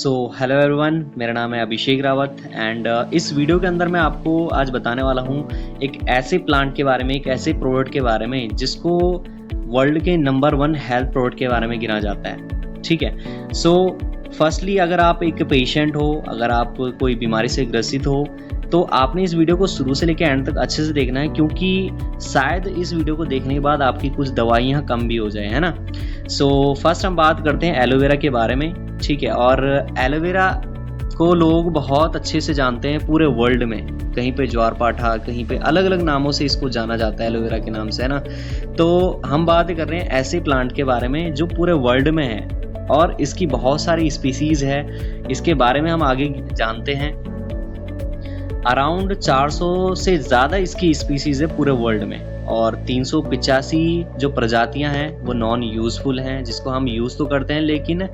Hello everyone, मेरा नाम है अभिषेक रावत एंड इस वीडियो के अंदर मैं आपको आज बताने वाला हूँ एक ऐसे प्लांट के बारे में, एक ऐसे प्रोडक्ट के बारे में जिसको वर्ल्ड के नंबर 1 हेल्थ प्रोडक्ट के बारे में गिना जाता है। ठीक है। फर्स्टली अगर आप एक पेशेंट हो, अगर आप कोई बीमारी से ग्रसित हो, तो आपने इस वीडियो को शुरू से लेकर एंड तक अच्छे से देखना है, क्योंकि शायद इस वीडियो को देखने के बाद आपकी कुछ दवाइयाँ कम भी हो जाए, है ना। फर्स्ट हम बात करते हैं एलोवेरा के बारे में। ठीक है। और एलोवेरा को लोग बहुत अच्छे से जानते हैं पूरे वर्ल्ड में, कहीं पे ज्वारपाठा, कहीं पे अलग अलग नामों से इसको जाना जाता है एलोवेरा के नाम से, है ना। तो हम बात कर रहे हैं ऐसे प्लांट के बारे में जो पूरे वर्ल्ड में है और इसकी बहुत सारी स्पीसीज है। इसके बारे में हम आगे जानते हैं। अराउंड 400 से ज़्यादा इसकी स्पीसीज है पूरे वर्ल्ड में और 385 जो प्रजातियां हैं वो नॉन यूजफुल हैं, जिसको हम यूज़ तो करते हैं लेकिन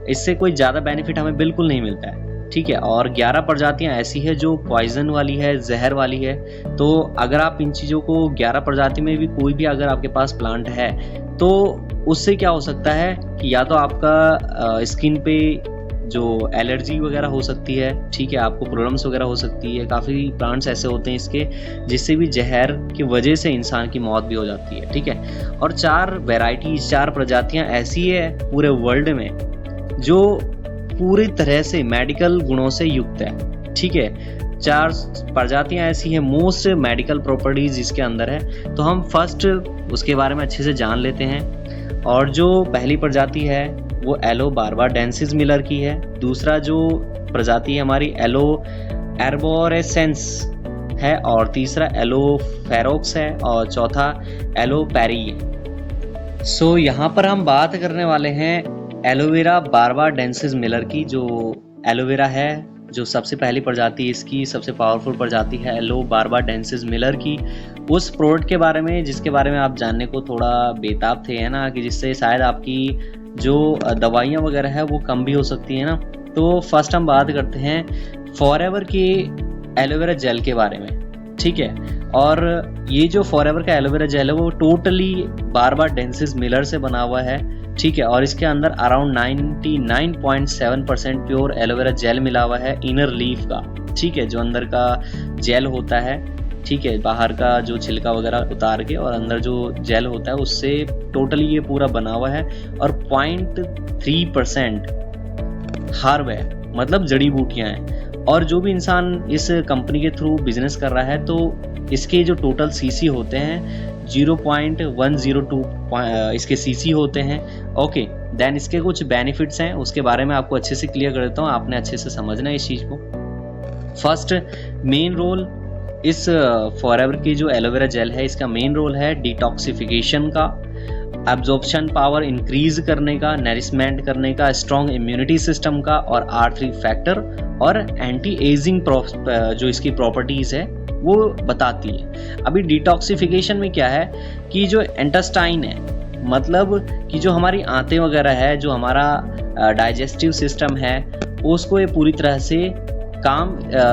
इससे कोई ज़्यादा बेनिफिट हमें बिल्कुल नहीं मिलता है। ठीक है। और 11 प्रजातियां ऐसी है जो पॉइजन वाली है, जहर वाली है। तो अगर आप इन चीज़ों को 11 प्रजाति में भी कोई भी अगर आपके पास प्लांट है तो उससे क्या हो सकता है कि या तो आपका स्किन पे जो एलर्जी वगैरह हो सकती है, ठीक है, आपको प्रॉब्लम्स वगैरह हो सकती है। काफ़ी प्लांट्स ऐसे होते हैं इसके जिससे भी जहर की वजह से इंसान की मौत भी हो जाती है। ठीक है। और 4 वैरायटीज, 4 प्रजातियां ऐसी है पूरे वर्ल्ड में जो पूरी तरह से मेडिकल गुणों से युक्त है। ठीक है। 4 प्रजातियां ऐसी हैं, मोस्ट मेडिकल प्रॉपर्टीज इसके अंदर है। तो हम फर्स्ट उसके बारे में अच्छे से जान लेते हैं। और जो पहली प्रजाति है वो एलो बार्बाडेंसिस मिलर की है। दूसरा जो प्रजाति है हमारी एलो एर्बोरेसेंस है और तीसरा एलो फेरोक्स है और चौथा एलो पेरी है। यहाँ पर हम बात करने वाले हैं एलोवेरा बार्बाडेंसिस मिलर की। जो एलोवेरा है, जो सबसे पहली प्रजाति, इसकी सबसे पावरफुल प्रजाति है एलो बार्बाडेंसिस मिलर की, उस प्रोडक्ट के बारे में जिसके बारे में आप जानने को थोड़ा बेताब थे, है ना, कि जिससे शायद आपकी जो दवाइयाँ वगैरह है वो कम भी हो सकती है ना। तो फर्स्ट हम बात करते हैं फॉरएवर के एलोवेरा जेल के बारे में। ठीक है। और ये जो फॉरएवर का एलोवेरा जेल है वो टोटली बार्बाडेंसिस मिलर से बना हुआ है। ठीक है। और इसके अंदर अराउंड 99.7% प्योर एलोवेरा जेल मिला हुआ है इनर लीफ का। ठीक है। जो अंदर का जेल होता है, ठीक है, बाहर का जो छिलका वगैरह उतार के और अंदर जो जेल होता है उससे टोटली ये पूरा बना हुआ है। और 0.3% हर्ब है, मतलब जड़ी बूटियां हैं। और जो भी इंसान इस कंपनी के थ्रू बिजनेस कर रहा है तो इसके जो टोटल सीसी होते हैं 0.102 इसके सीसी होते हैं। ओके। देन इसके कुछ बेनिफिट्स हैं, उसके बारे में आपको अच्छे से क्लियर कर देता हूँ, आपने अच्छे से समझना है इस चीज़ को। फर्स्ट मेन रोल इस फॉरएवर की जो एलोवेरा जेल है, इसका मेन रोल है डिटॉक्सिफिकेशन का, एब्जॉर्प्शन पावर इंक्रीज करने का, नरिशमेंट करने का, स्ट्रॉन्ग इम्यूनिटी सिस्टम का और R3 फैक्टर और एंटी एजिंग जो इसकी प्रॉपर्टीज है वो बताती है। अभी डिटॉक्सिफिकेशन में क्या है कि जो इंटेस्टाइन है, मतलब कि जो हमारी आंतें वगैरह है, जो हमारा डाइजेस्टिव सिस्टम है, उसको ये पूरी तरह से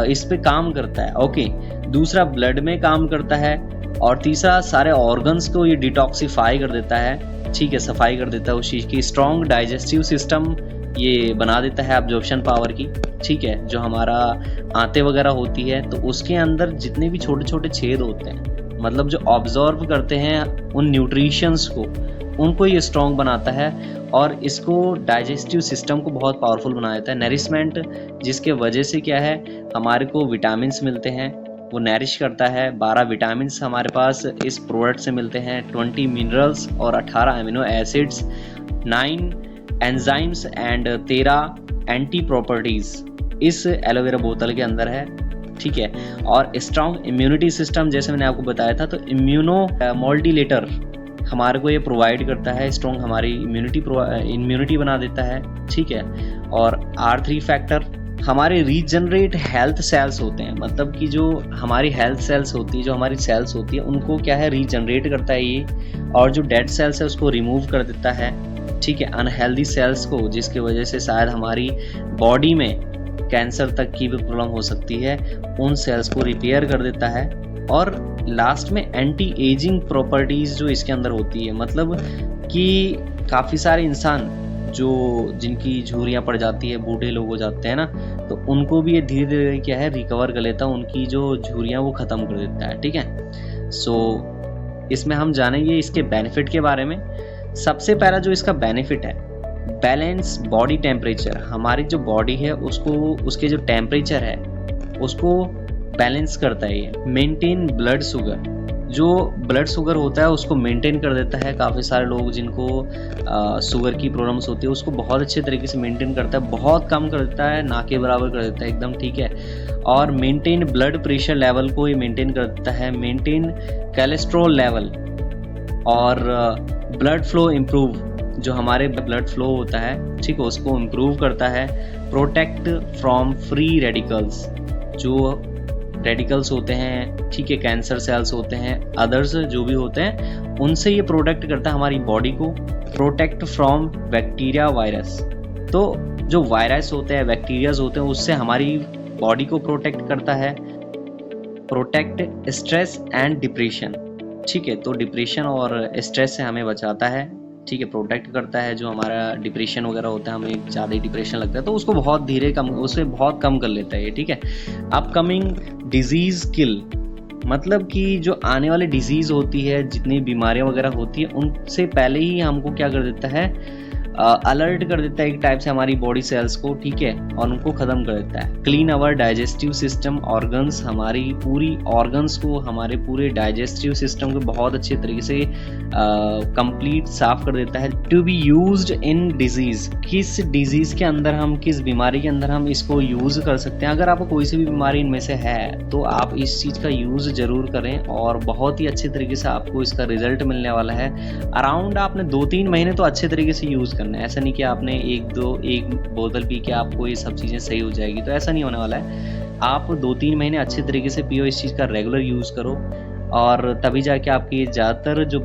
इस पे काम करता है। ओके। दूसरा ब्लड में काम करता है और तीसरा सारे ऑर्गन्स को ये डिटॉक्सिफाई कर देता है। ठीक है, सफाई कर देता है उस चीज़ की। स्ट्रॉन्ग डाइजेस्टिव सिस्टम ये बना देता है एब्जॉर्प्शन पावर की। ठीक है। जो हमारा आंतें वगैरह होती है तो उसके अंदर जितने भी छोटे छोटे छेद होते हैं, मतलब जो ऑब्जॉर्व करते हैं उन न्यूट्रिशंस को, उनको ये स्ट्रॉन्ग बनाता है और इसको डाइजेस्टिव सिस्टम को बहुत पावरफुल बना देता है। नरिशमेंट, जिसके वजह से क्या है हमारे को विटामिन्स मिलते हैं, वो नरिश करता है। 12 विटामिन्स हमारे पास इस प्रोडक्ट से मिलते हैं, 20 मिनरल्स और 18 amino acids, 9 enzymes and 13 anti properties इस एलोवेरा बोतल के अंदर है। ठीक है। और स्ट्रॉन्ग इम्यूनिटी सिस्टम, जैसे मैंने आपको बताया था, तो इम्यूनो मॉड्यूलेटर हमारे को ये प्रोवाइड करता है, स्ट्रॉन्ग हमारी इम्यूनिटी बना देता है। ठीक है। और R3 फैक्टर हमारे रीजनरेट हेल्थ सेल्स होते हैं, मतलब कि जो हमारी हेल्थ सेल्स होती है, जो हमारी सेल्स होती है, उनको क्या है रीजनरेट करता है ये, और जो डेड सेल्स है उसको रिमूव कर देता है। ठीक है। अनहेल्दी सेल्स को, जिसकी वजह से शायद हमारी बॉडी में कैंसर तक की भी प्रॉब्लम हो सकती है, उन सेल्स को रिपेयर कर देता है। और लास्ट में एंटी एजिंग प्रॉपर्टीज जो इसके अंदर होती है, मतलब कि काफ़ी सारे इंसान जो जिनकी झुर्रियाँ पड़ जाती है, बूढ़े लोग हो जाते हैं ना, तो उनको भी ये धीरे धीरे क्या है रिकवर कर लेता है, उनकी जो झुर्रियाँ वो ख़त्म कर देता है। ठीक है, सो इसमें हम जानेंगे इसके बेनिफिट के बारे में। सबसे पहला जो इसका बेनिफिट है, बैलेंस बॉडी टेम्परेचर। हमारी जो बॉडी है उसको, उसके जो टेम्परेचर है उसको बैलेंस करता है ये। मेंटेन ब्लड शुगर, जो ब्लड शुगर होता है उसको मेंटेन कर देता है। काफ़ी सारे लोग जिनको शुगर की प्रॉब्लम्स होती है उसको बहुत अच्छे तरीके से मेंटेन करता है, बहुत कम कर देता है, ना के बराबर कर देता है एकदम। ठीक है, और मेंटेन ब्लड प्रेशर लेवल को ये मेंटेन करता है, मेंटेन कोलेस्ट्रॉल लेवल, और ब्लड फ्लो इम्प्रूव, जो हमारे ब्लड फ्लो होता है ठीक है उसको इम्प्रूव करता है। प्रोटेक्ट फ्रॉम फ्री रेडिकल्स, जो रेडिकल्स होते हैं ठीक है, कैंसर सेल्स होते हैं, अदर्स जो भी होते हैं, उनसे ये प्रोटेक्ट करता है हमारी बॉडी को। प्रोटेक्ट फ्रॉम बैक्टीरिया वायरस, तो जो वायरस होते हैं, बैक्टीरियाज होते हैं, उससे हमारी बॉडी को प्रोटेक्ट करता है। प्रोटेक्ट स्ट्रेस एंड डिप्रेशन, ठीक है, तो डिप्रेशन और स्ट्रेस से हमें बचाता है। ठीक है, प्रोटेक्ट करता है। जो हमारा डिप्रेशन वगैरह होता है, हमें ज़्यादा ही डिप्रेशन लगता है तो उसको बहुत धीरे कम, उससे बहुत कम कर लेता है ये। ठीक है, अपकमिंग डिजीज़ किल, मतलब कि जो आने वाले डिजीज़ होती है, जितनी बीमारियां वगैरह होती है, उनसे पहले ही हमको क्या कर देता है, अलर्ट कर देता है एक टाइप से हमारी बॉडी सेल्स को। ठीक है, और उनको ख़त्म कर देता है। Clean our digestive system organs, हमारी पूरी ऑर्गन्स को, हमारे पूरे डाइजेस्टिव सिस्टम को बहुत अच्छे तरीके से कंप्लीट साफ कर देता है। To be used in disease, किस डिजीज़ के अंदर हम, किस बीमारी के अंदर हम इसको यूज़ कर सकते हैं। अगर आपको कोई सी भी बीमारी इनमें से है तो आप इस चीज़ का यूज़ ज़रूर करें, और बहुत ही अच्छे तरीके से आपको इसका रिजल्ट मिलने वाला है। अराउंड आपने 2-3 महीने तो अच्छे तरीके से यूज़ करना है। ऐसा नहीं कि आपने एक बोतल पी के आपको ये सब चीज़ें सही हो जाएगी, तो ऐसा नहीं होने वाला है। आप 2-3 महीने अच्छे तरीके से पियो, इस चीज़ का रेगुलर यूज़ करो, और तभी जाके आपकी ज़्यादातर जो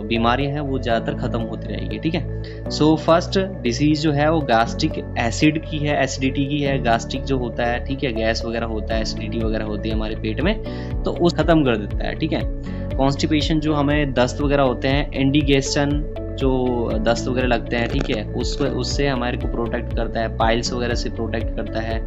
बीमारियां हैं वो ज़्यादातर ख़त्म होती रहेगी। ठीक है, सो फर्स्ट डिसीज़ जो है वो गैस्ट्रिक एसिड की है, एसिडिटी की है। गैस्ट्रिक जो होता है, ठीक है, गैस वगैरह होता है, एसिडिटी वगैरह होती है हमारे पेट में, तो उस ख़त्म कर देता है। ठीक है, कॉन्स्टिपेशन, जो हमें दस्त वगैरह होते हैं, इंडिगेशन, जो दस्त वगैरह लगते हैं, ठीक है, उससे हमारे को प्रोटेक्ट करता है। पाइल्स वगैरह से प्रोटेक्ट करता है।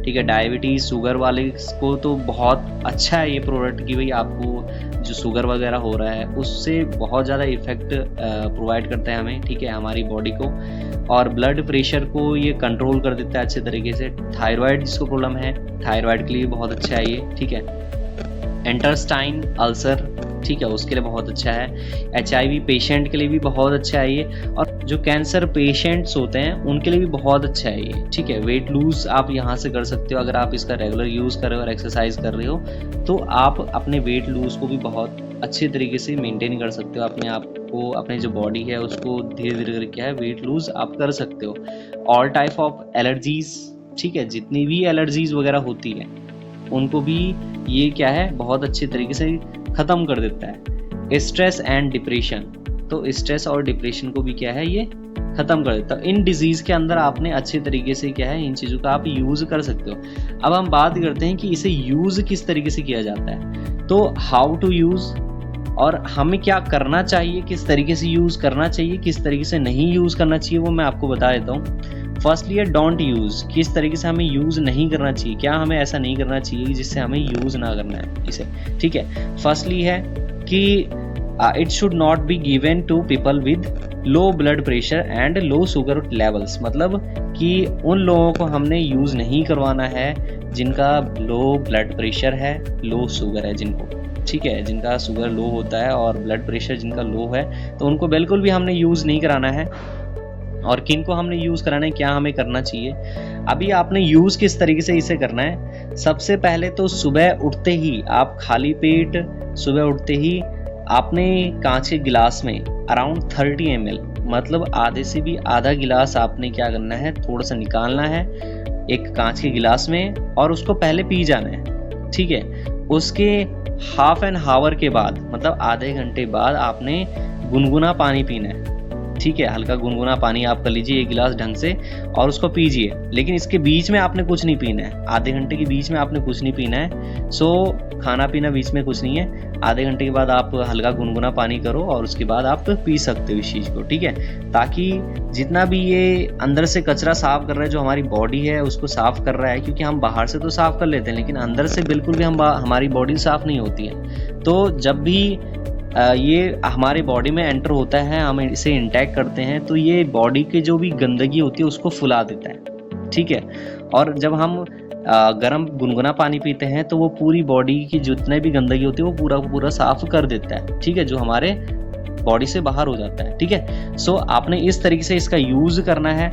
ठीक है, डायबिटीज़, शुगर वाले को तो बहुत अच्छा है ये प्रोडक्ट, कि भाई आपको जो शुगर वगैरह हो रहा है उससे बहुत ज़्यादा इफेक्ट प्रोवाइड करता है हमें। ठीक है, हमारी बॉडी को, और ब्लड प्रेशर को ये कंट्रोल कर देता है अच्छे तरीके से। थायराइड जिसको प्रॉब्लम है, थायराइड के लिए बहुत अच्छा है ये। ठीक है, इंटेस्टाइन अल्सर, ठीक है, उसके लिए बहुत अच्छा है। HIV पेशेंट के लिए भी बहुत अच्छा है ये, और जो कैंसर पेशेंट्स होते हैं उनके लिए भी बहुत अच्छा है ये। ठीक है, वेट लूज आप यहाँ से कर सकते हो। अगर आप इसका रेगुलर यूज़ कर रहे हो और एक्सरसाइज कर रहे हो तो आप अपने वेट लूज को भी बहुत अच्छे तरीके से मेंटेन कर सकते हो। अपने आप को, अपनी जो बॉडी है उसको धीरे धीरे करके क्या है वेट लूज आप कर सकते हो। ऑल टाइप ऑफ एलर्जीज, ठीक है, जितनी भी एलर्जीज वगैरह होती है उनको भी ये क्या है बहुत अच्छे तरीके से ख़त्म कर देता है। स्ट्रेस एंड डिप्रेशन, तो स्ट्रेस और डिप्रेशन को भी क्या है ये ख़त्म कर देता है। इन डिजीज़ के अंदर आपने अच्छे तरीके से क्या है इन चीज़ों का आप यूज़ कर सकते हो। अब हम बात करते हैं कि इसे यूज़ किस तरीके से किया जाता है। तो हाउ टू यूज़, और हमें क्या करना चाहिए, किस तरीके से यूज़ करना चाहिए, किस तरीके से नहीं यूज़ करना चाहिए, वो मैं आपको बता देता हूँ। फर्स्टली है डोंट यूज़, किस तरीके से हमें यूज़ नहीं करना चाहिए, क्या हमें ऐसा नहीं करना चाहिए जिससे हमें यूज़ ना करना है इसे। ठीक है, फर्स्टली है कि it should not be given to people with low blood pressure and low sugar levels, मतलब कि उन लोगों को हमने यूज़ नहीं करवाना है जिनका लो ब्लड प्रेशर है, लो शुगर है जिनको, ठीक है, जिनका शुगर लो होता है और ब्लड प्रेशर जिनका लो है, तो उनको बिल्कुल भी हमने यूज़ नहीं कराना है। और किन को हमने यूज़ कराना है, क्या हमें करना चाहिए। अभी आपने यूज़ किस तरीके से इसे करना है, सबसे पहले तो सुबह उठते ही आप खाली पेट, सुबह उठते ही आपने कांच के गिलास में अराउंड 30 ml, मतलब आधे से भी आधा गिलास आपने क्या करना है, थोड़ा सा निकालना है एक कांच के गिलास में और उसको पहले पी जाना है। ठीक है, उसके हाफ एन आवर के बाद, मतलब आधे घंटे बाद आपने गुनगुना पानी पीना है। ठीक है, हल्का गुनगुना पानी आप कर लीजिए 1 गिलास ढंग से और उसको पीजिए। लेकिन इसके बीच में आपने कुछ नहीं पीना है, आधे घंटे के बीच में आपने कुछ नहीं पीना है। खाना पीना बीच में कुछ नहीं है। आधे घंटे के बाद आप हल्का गुनगुना पानी करो और उसके बाद आप पी सकते हो इस चीज़ को, ठीक है। ताकि जितना भी ये अंदर से कचरा साफ कर रहा है, जो हमारी बॉडी है उसको साफ कर रहा है, क्योंकि हम बाहर से तो साफ कर लेते हैं लेकिन अंदर से बिल्कुल भी हमारी बॉडी साफ नहीं होती है। तो जब भी ये हमारे बॉडी में एंटर होता है, हम इसे इंटैक्ट करते हैं, तो ये बॉडी की जो भी गंदगी होती है उसको फुला देता है, ठीक है। और जब हम गर्म गुनगुना पानी पीते हैं तो वो पूरी बॉडी की जितने भी गंदगी होती है वो पूरा साफ कर देता है, ठीक है, जो हमारे बॉडी से बाहर हो जाता है, ठीक है। आपने इस तरीके से इसका यूज़ करना है।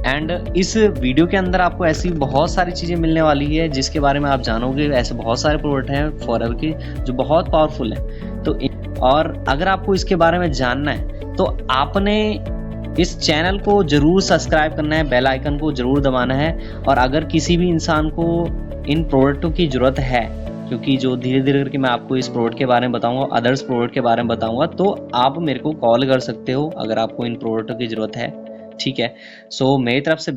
एंड इस वीडियो के अंदर आपको ऐसी बहुत सारी चीज़ें मिलने वाली है जिसके बारे में आप जानोगे। ऐसे बहुत सारे प्रोडक्ट हैं फॉरएवर के जो बहुत पावरफुल हैं। और अगर आपको इसके बारे में जानना है तो आपने इस चैनल को ज़रूर सब्सक्राइब करना है, बेल आइकन को ज़रूर दबाना है। और अगर किसी भी इंसान को इन प्रोडक्टों की ज़रूरत है, क्योंकि जो धीरे धीरे करके मैं आपको इस प्रोडक्ट के बारे में बताऊंगा, अदर्स प्रोडक्ट के बारे में बताऊंगा, तो आप मेरे को कॉल कर सकते हो अगर आपको इन प्रोडक्टों की ज़रूरत है, ठीक है। मेरी तरफ से